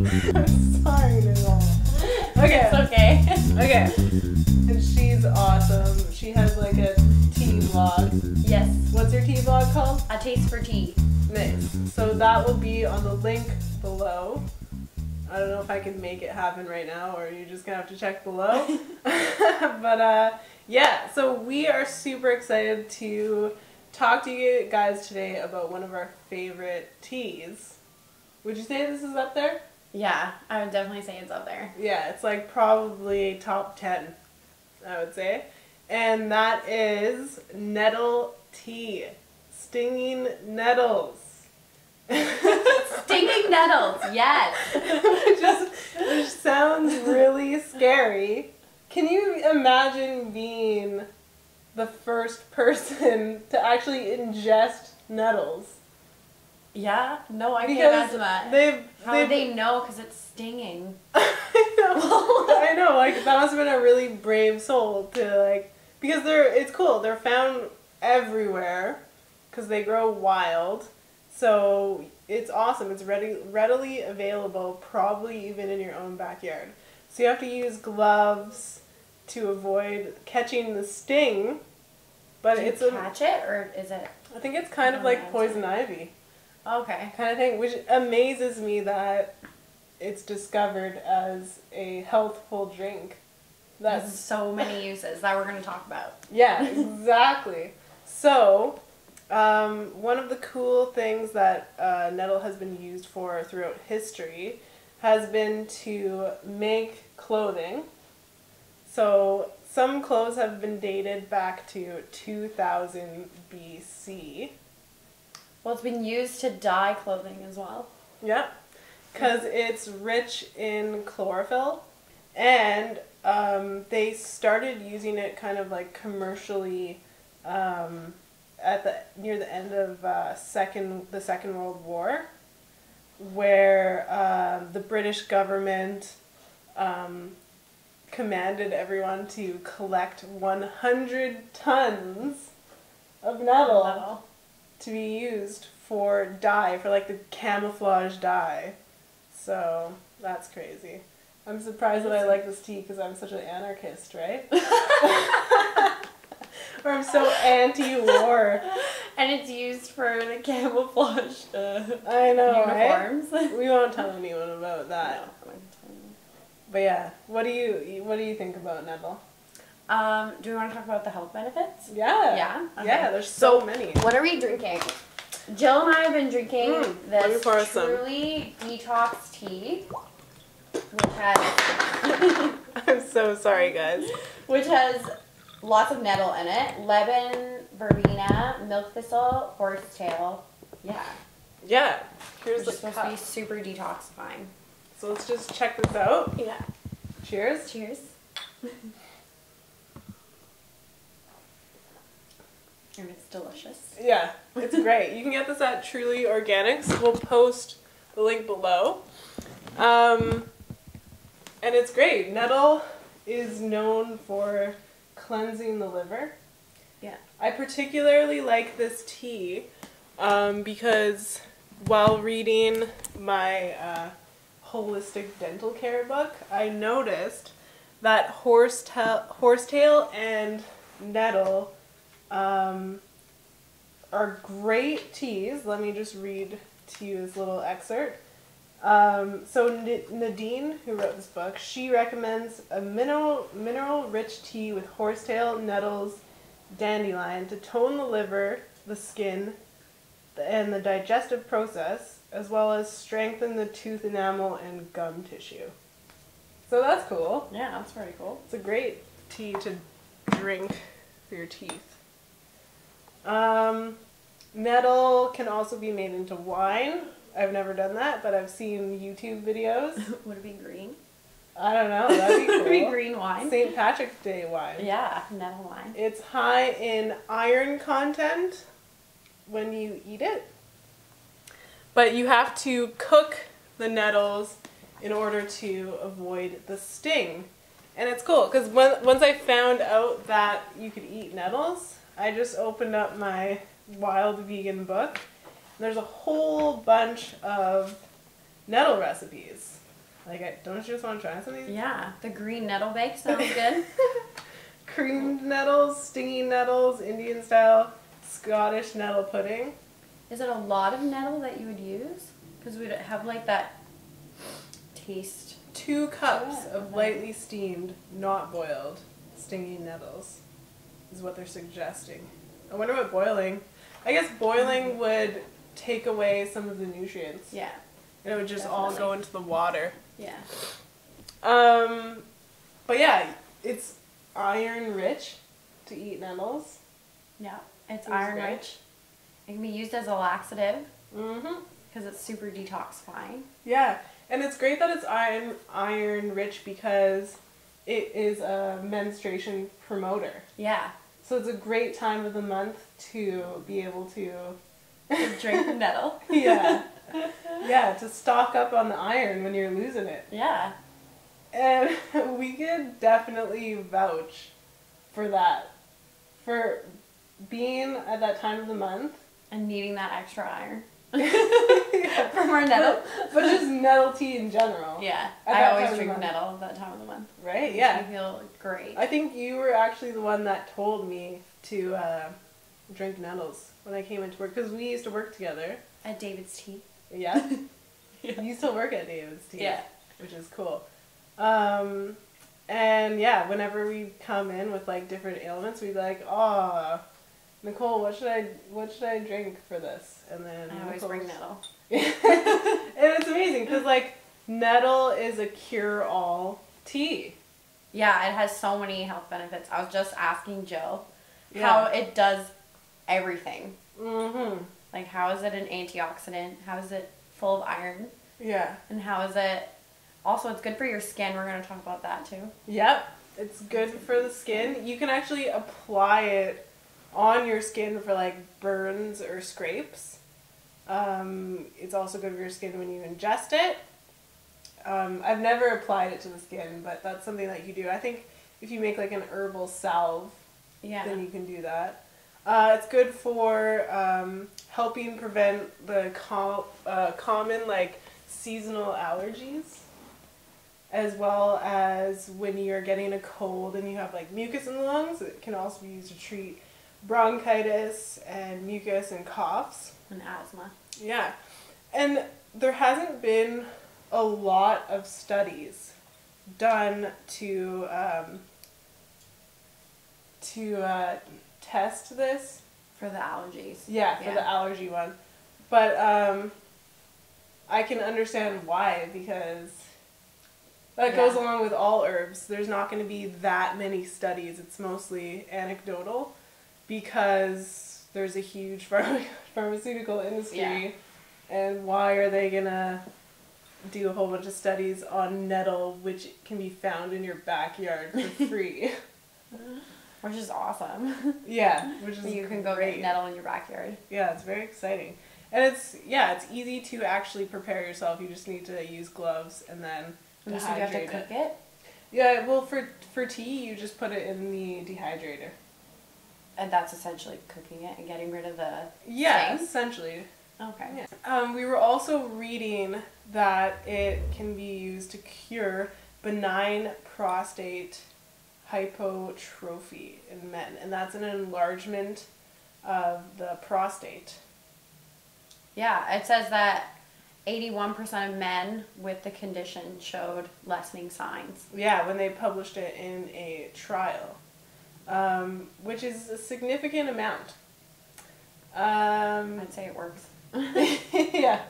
I'm sorry, Nicole. Okay. It's okay. Okay. And she's awesome. She has like a tea vlog. Yes. What's your tea vlog called? A taste for tea. Nice. So that will be on the link below. I don't know if I can make it happen right now, or you're just gonna have to check below. But yeah, so we are super excited to talk to you guys today about one of our favorite teas. Would you say this is up there? Yeah, I would definitely say it's up there. Yeah, it's like probably top 10, I would say. And that is nettle tea. Stinging nettles. Stinging nettles, yes. Which sounds really scary. Can you imagine being the first person to actually ingest nettles? Yeah, no, I can't imagine that. How would they know? Because it's stinging. I know, like, that must have been a really brave soul to, like, because it's cool. They're found everywhere because they grow wild. So it's awesome. It's readily available, probably even in your own backyard. So you have to use gloves to avoid catching the sting. But Do you catch it, or is it? I think it's kind of like poison ivy. Okay. Kind of thing, which amazes me that it's discovered as a healthful drink. There's so many uses that we're going to talk about. Yeah, exactly. So, one of the cool things that nettle has been used for throughout history has been to make clothing. So, some clothes have been dated back to 2000 BC. Well, it's been used to dye clothing as well. Yeah, because it's rich in chlorophyll, and they started using it kind of like commercially near the end of the Second World War, where the British government commanded everyone to collect 100 tons of nettle to be used for dye, for like the camouflage dye. So that's crazy. I'm surprised that I like this tea because I'm such an anarchist, right? Or I'm so anti-war. And it's used for the camouflage I know, uniforms. Right? We won't tell anyone about that. No. But yeah, what do you think about nettle? Do we want to talk about the health benefits? Yeah. Yeah? Okay. Yeah, there's so many. What are we drinking? Jill and I have been drinking this Truly Detox tea, which has... I'm so sorry, guys. Which has lots of nettle in it. Lemon, verbena, milk thistle, horsetail. Yeah. Yeah. Here's It's the supposed cup. to be super detoxifying. So let's just check this out. Yeah. Cheers. Cheers. And it's delicious. Yeah, it's great. You can get this at Truly Organics. We'll post the link below. And it's great. Nettle is known for cleansing the liver. Yeah. I particularly like this tea because while reading my holistic dental care book, I noticed that horsetail and nettle are great teas. Let me just read to you this little excerpt. So Nadine, who wrote this book, she recommends a mineral-rich tea with horsetail, nettles, dandelion to tone the liver, the skin, and the digestive process, as well as strengthen the tooth enamel and gum tissue. So that's cool. Yeah, that's pretty cool. It's a great tea to drink for your teeth. Nettle can also be made into wine. I've never done that, but I've seen YouTube videos. Would it be green? I don't know. That'd be cool. Would it be green wine? St. Patrick's Day wine. Yeah, nettle wine. It's high in iron content when you eat it. But you have to cook the nettles in order to avoid the sting. And it's cool, because once I found out that you could eat nettles, I just opened up my Wild Vegan book. There's a whole bunch of nettle recipes. Like, don't you just want to try something? Yeah, the green nettle bake sounds good. Creamed nettles, stingy nettles, Indian style, Scottish nettle pudding. Is it a lot of nettle that you would use? Because we'd have like that taste. 2 cups of lightly steamed, not boiled, stingy nettles is what they're suggesting. I wonder what boiling. I guess boiling would take away some of the nutrients. Yeah. And it would just all go into the water. Yeah. But yeah, it's iron rich to eat nettles. Yeah, it's iron rich. It can be used as a laxative. Mm-hmm. Because it's super detoxifying. Yeah, and it's great that it's iron rich because it is a menstruation promoter. Yeah. So it's a great time of the month to be able to drink the nettle. Yeah. Yeah, to stock up on the iron when you're losing it. Yeah. And we could definitely vouch for that. For being at that time of the month. And needing that extra iron. Yeah. From our nettle. But just nettle tea in general. Yeah. I always drink nettle at that time of the month. Right? Yeah. I feel great. I think you were actually the one that told me to drink nettles when I came into work. Because we used to work together. At David's Tea. Yeah. Yeah. You still work at David's Tea. Yeah. Which is cool. And yeah, whenever we come in with like different ailments, we'd be like, "Oh, Nicole, what should I drink for this?" And then I always bring nettle. And it's amazing because like nettle is a cure-all tea. Yeah, it has so many health benefits. I was just asking Jill how it does everything. Mm-hmm. Like, how is it an antioxidant? How is it full of iron? Yeah. And how is it... Also, it's good for your skin. We're going to talk about that, too. Yep. It's good for the skin. You can actually apply it on your skin for, like, burns or scrapes. It's also good for your skin when you ingest it. I've never applied it to the skin, but that's something that you do. I think if you make, like, an herbal salve, then you can do that. It's good for helping prevent the common, like, seasonal allergies, as well as when you're getting a cold and you have, like, mucus in the lungs. It can also be used to treat bronchitis and mucus and coughs. And asthma. Yeah. And there hasn't been a lot of studies done to test this. For the allergies. Yeah, for the allergy one. But I can understand why, because that goes along with all herbs. There's not going to be that many studies. It's mostly anecdotal because there's a huge pharmaceutical industry. Yeah. And why are they going to do a whole bunch of studies on nettle, which can be found in your backyard for free? Which is awesome. Yeah, which is you can go great. get nettle in your backyard. Yeah, it's very exciting. And it's easy to actually prepare yourself. You just need to use gloves and then dehydrate So you have to cook it? Yeah, well, for tea, you just put it in the dehydrator. And that's essentially cooking it and getting rid of the Yeah, sting? essentially. Okay. Yeah. We were also reading that it can be used to cure benign prostate hypertrophy in men, and that's an enlargement of the prostate. Yeah, it says that 81% of men with the condition showed lessening signs. Yeah, when they published it in a trial, which is a significant amount. I'd say it works. Yeah.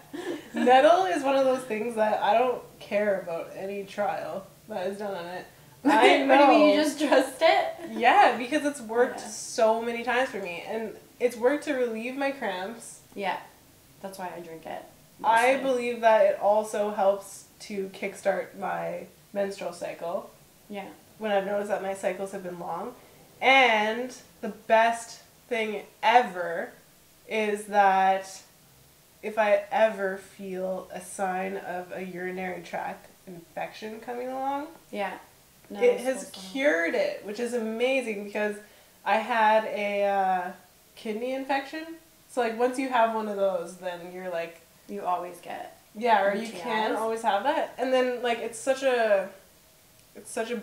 Nettle is one of those things that I don't care about any trial that is done on it. I know. What do you mean, you just trust it? Yeah, because it's worked so many times for me. And it's worked to relieve my cramps. Yeah, that's why I drink it. Mostly. I believe that it also helps to kickstart my menstrual cycle. Yeah. When I've noticed that my cycles have been long. And the best thing ever is that if I ever feel a sign of a urinary tract infection coming along, it has cured it, which is amazing because I had a kidney infection. So, like, once you have one of those, then you're like... You always get Yeah, or you can't always have that. And then, like, it's such a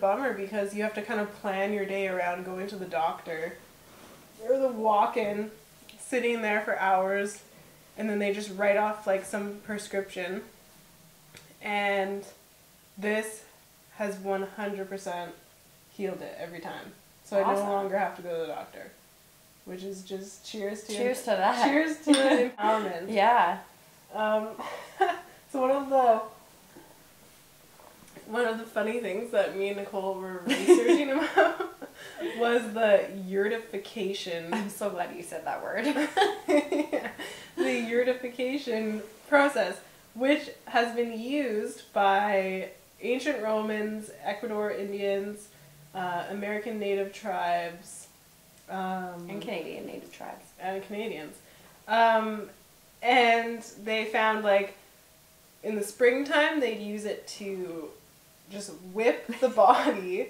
bummer because you have to kind of plan your day around going to the doctor or the walk-in, sitting there for hours, and then they just write off, like, some prescription. And this has 100% healed it every time. So awesome. I no longer have to go to the doctor, which is just cheers to that. Cheers to empowerment. Yeah. So one of the funny things that me and Nicole were researching about was the yurtification. I'm so glad you said that word. Yeah, the yurtification process, which has been used by ancient Romans, Ecuador Indians, American Native tribes, and Canadian Native tribes. And Canadians. And they found, like, in the springtime, they'd use it to just whip the body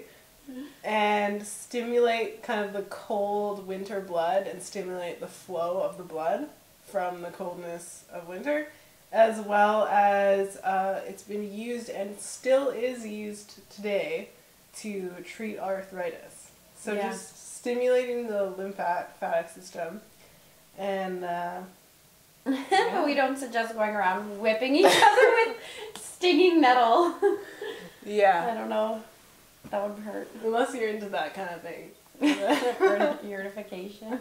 and stimulate kind of the cold winter blood and stimulate the flow of the blood from the coldness of winter, as well as it's been used and still is used today to treat arthritis. So just stimulating the lymphatic system. And we don't suggest going around whipping each other with stinging nettle. Yeah. I don't know. That would hurt. Unless you're into that kind of thing. Yurtification.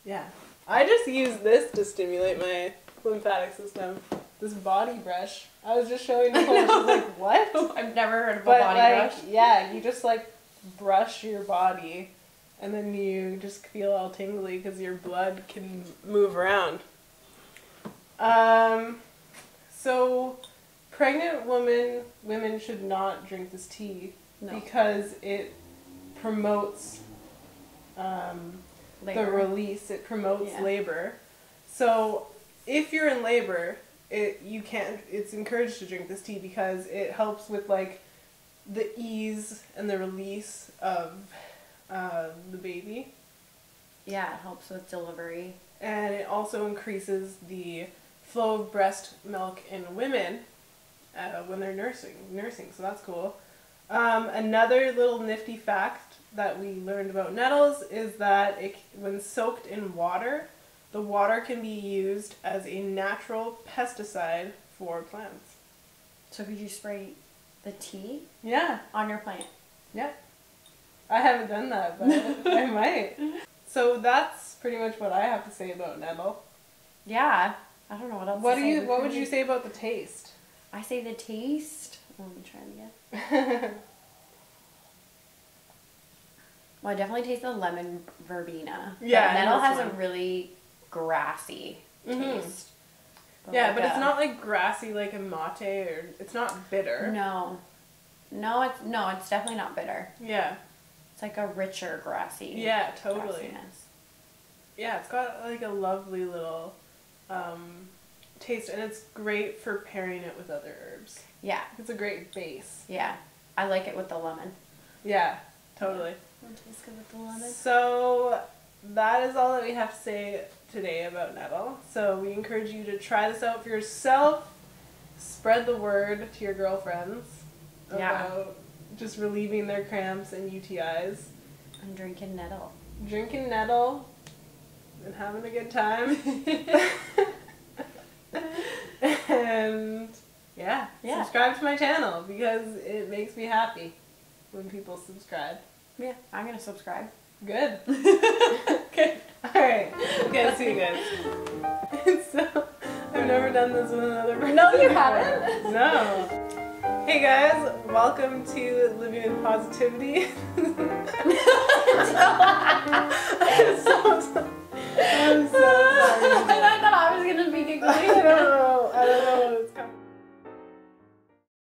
Yeah. I just use this to stimulate my lymphatic system. This body brush. I was just showing Nicole. She's like, what? I've never heard of a body brush. Yeah, you just, like, brush your body and then you just feel all tingly because your blood can move around. So pregnant women should not drink this tea because it promotes the release. It promotes labor. So if you're in labor, it's encouraged to drink this tea because it helps with, like, the ease and the release of the baby. Yeah, it helps with delivery. And it also increases the flow of breast milk in women when they're nursing, so that's cool. Another little nifty fact that we learned about nettles is that when soaked in water, the water can be used as a natural pesticide for plants. So could you spray the tea? Yeah. On your plant? Yeah. I haven't done that, but I might. So that's pretty much what I have to say about nettle. Yeah. I don't know what else to say. What would you say about the taste? I say the taste. Let me try it again. Well, I definitely taste the lemon verbena. Yeah. Nettle has a really grassy taste. But but it's not like grassy like a mate, or it's not bitter. No, it's definitely not bitter. Yeah. It's like a richer grassy. Yeah, totally. Grassiness. Yeah, it's got like a lovely little taste, and it's great for pairing it with other herbs. Yeah. It's a great base. Yeah. I like it with the lemon. Yeah, totally. It tastes good with the lemon. So that is all that we have to say today about nettle. So we encourage you to try this out for yourself. Spread the word to your girlfriends about just relieving their cramps and UTIs. And drinking nettle. Drinking nettle and having a good time. And subscribe to my channel because it makes me happy when people subscribe. Yeah, I'm gonna subscribe. Good. Okay. Alright. Okay, see you guys. So, I've never done this with another person. No, you haven't? No. Hey guys, welcome to Living with Positivity.